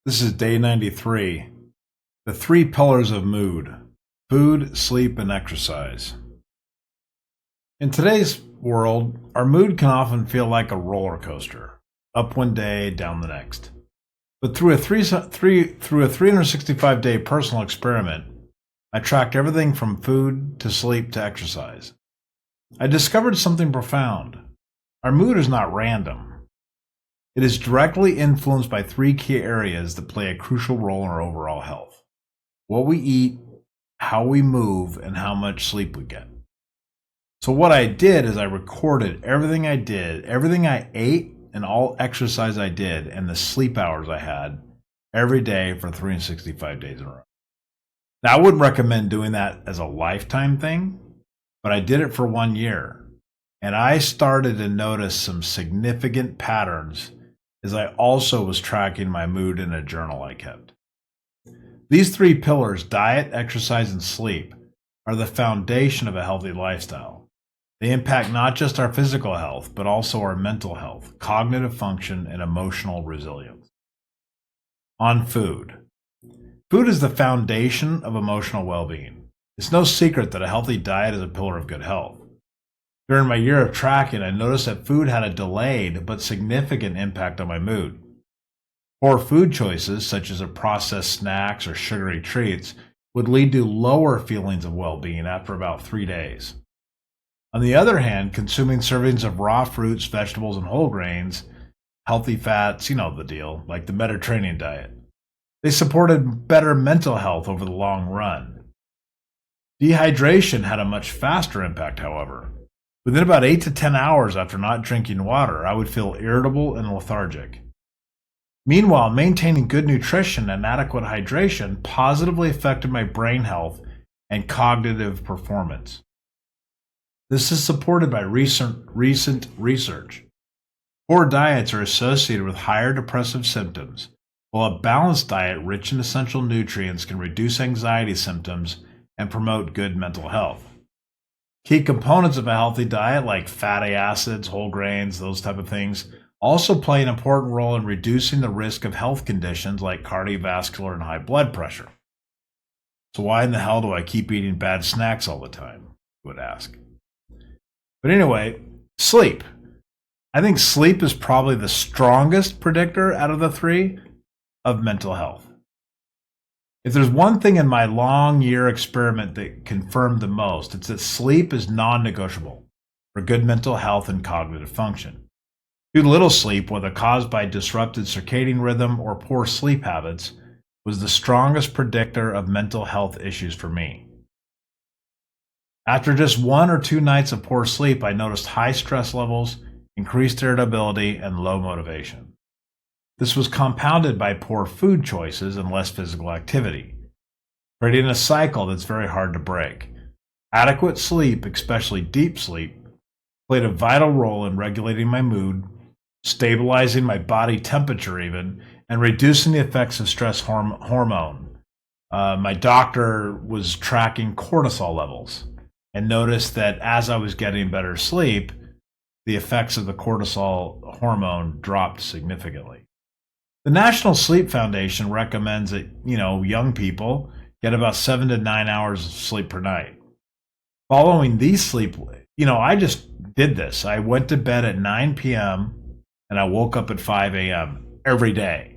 This is day 93. The three pillars of mood: food, sleep, and exercise. In today's world, our mood can often feel like a roller coaster, up one day, down the next. But through a 365-day personal experiment, I tracked everything from food to sleep to exercise. I discovered something profound. Our mood is not random. It is directly influenced by three key areas that play a crucial role in our overall health: what we eat, how we move, and how much sleep we get. So what I did is I recorded everything I did, everything I ate, and all exercise I did, and the sleep hours I had every day for 365 days in a row. Now, I wouldn't recommend doing that as a lifetime thing, but I did it for 1 year, and I started to notice some significant patterns as I also was tracking my mood in a journal I kept. These three pillars, diet, exercise, and sleep, are the foundation of a healthy lifestyle. They impact not just our physical health, but also our mental health, cognitive function, and emotional resilience. On food. Food is the foundation of emotional well-being. It's no secret that a healthy diet is a pillar of good health. During my year of tracking, I noticed that food had a delayed but significant impact on my mood. Poor food choices, such as processed snacks or sugary treats, would lead to lower feelings of well-being after about 3 days. On the other hand, consuming servings of raw fruits, vegetables, and whole grains, healthy fats, you know the deal, like the Mediterranean diet, they supported better mental health over the long run. Dehydration had a much faster impact, however. Within about 8 to 10 hours after not drinking water, I would feel irritable and lethargic. Meanwhile, maintaining good nutrition and adequate hydration positively affected my brain health and cognitive performance. This is supported by recent research. Poor diets are associated with higher depressive symptoms, while a balanced diet rich in essential nutrients can reduce anxiety symptoms and promote good mental health. Key components of a healthy diet, like fatty acids, whole grains, those type of things, also play an important role in reducing the risk of health conditions like cardiovascular and high blood pressure. So why in the hell do I keep eating bad snacks all the time? You would ask. But anyway, sleep. I think sleep is probably the strongest predictor out of the three of mental health. If there's one thing in my long year experiment that confirmed the most, it's that sleep is non-negotiable for good mental health and cognitive function. Too little sleep, whether caused by disrupted circadian rhythm or poor sleep habits, was the strongest predictor of mental health issues for me. After just 1 or 2 nights of poor sleep, I noticed high stress levels, increased irritability, and low motivation. This was compounded by poor food choices and less physical activity, creating a cycle that's very hard to break. Adequate sleep, especially deep sleep, played a vital role in regulating my mood, stabilizing my body temperature even, and reducing the effects of stress hormone. My doctor was tracking cortisol levels and noticed that as I was getting better sleep, the effects of the cortisol hormone dropped significantly. The National Sleep Foundation recommends that, young people get about 7 to 9 hours of sleep per night. Following these sleep, I just did this. I went to bed at 9 p.m. and I woke up at 5 a.m. every day.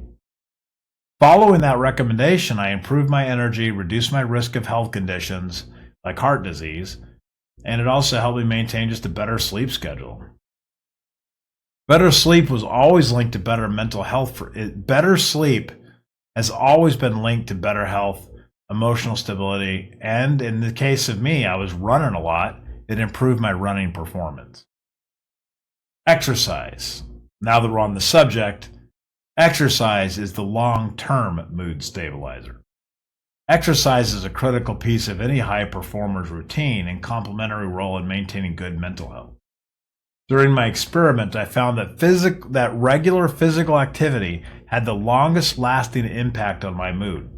Following that recommendation, I improved my energy, reduced my risk of health conditions like heart disease, and it also helped me maintain just a better sleep schedule. Better sleep was always linked to better mental health. Better sleep has always been linked to better health, emotional stability, and in the case of me, I was running a lot. It improved my running performance. Exercise. Now that we're on the subject, exercise is the long-term mood stabilizer. Exercise is a critical piece of any high performer's routine and complementary role in maintaining good mental health. During my experiment, I found that regular physical activity had the longest lasting impact on my mood.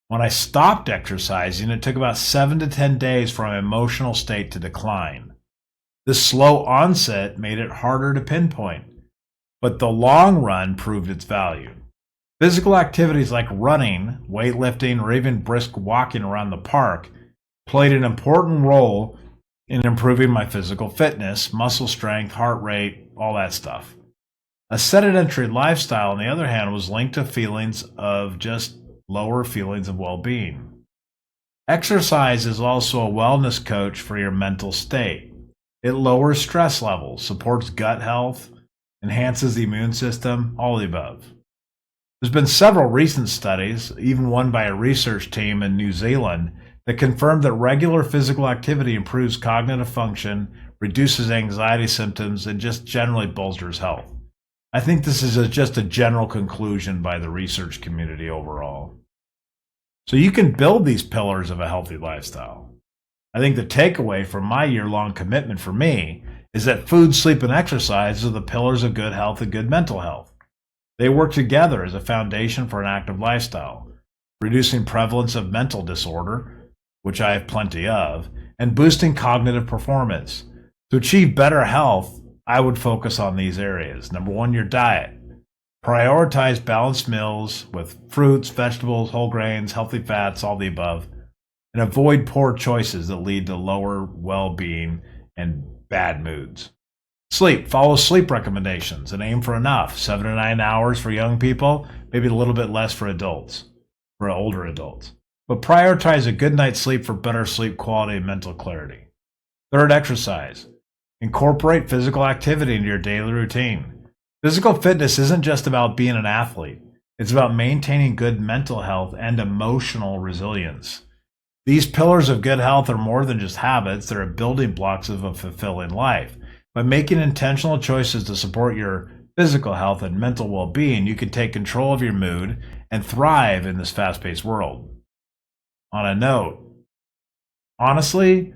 When I stopped exercising, it took about 7 to 10 days for my emotional state to decline. This slow onset made it harder to pinpoint, but the long run proved its value. Physical activities like running, weightlifting, or even brisk walking around the park played an important role in improving my physical fitness, muscle strength, heart rate, all that stuff. A sedentary lifestyle, on the other hand, was linked to feelings of just lower feelings of well-being. Exercise is also a wellness coach for your mental state. It lowers stress levels, supports gut health, enhances the immune system, all the above. There's been several recent studies, even one by a research team in New Zealand, that confirmed that regular physical activity improves cognitive function, reduces anxiety symptoms, and just generally bolsters health. I think this is just a general conclusion by the research community overall. So you can build these pillars of a healthy lifestyle. I think the takeaway from my year-long commitment for me is that food, sleep, and exercise are the pillars of good health and good mental health. They work together as a foundation for an active lifestyle, reducing prevalence of mental disorder, which I have plenty of, and boosting cognitive performance. To achieve better health, I would focus on these areas. Number one, your diet. Prioritize balanced meals with fruits, vegetables, whole grains, healthy fats, all the above, and avoid poor choices that lead to lower well-being and bad moods. Sleep. Follow sleep recommendations and aim for enough, 7 to 9 hours for young people, maybe a little bit less for adults, for older adults. But prioritize a good night's sleep for better sleep quality and mental clarity. Third, exercise. Incorporate physical activity into your daily routine. Physical fitness isn't just about being an athlete. It's about maintaining good mental health and emotional resilience. These pillars of good health are more than just habits. They're building blocks of a fulfilling life. By making intentional choices to support your physical health and mental well-being, you can take control of your mood and thrive in this fast-paced world. On a note, honestly,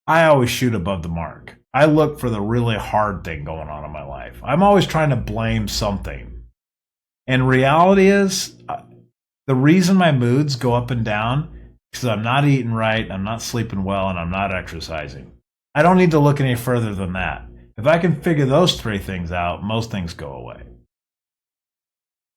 I always shoot above the mark. I look for the really hard thing going on in my life. I'm always trying to blame something. And reality is, the reason my moods go up and down is because I'm not eating right, I'm not sleeping well, and I'm not exercising. I don't need to look any further than that. If I can figure those three things out, most things go away.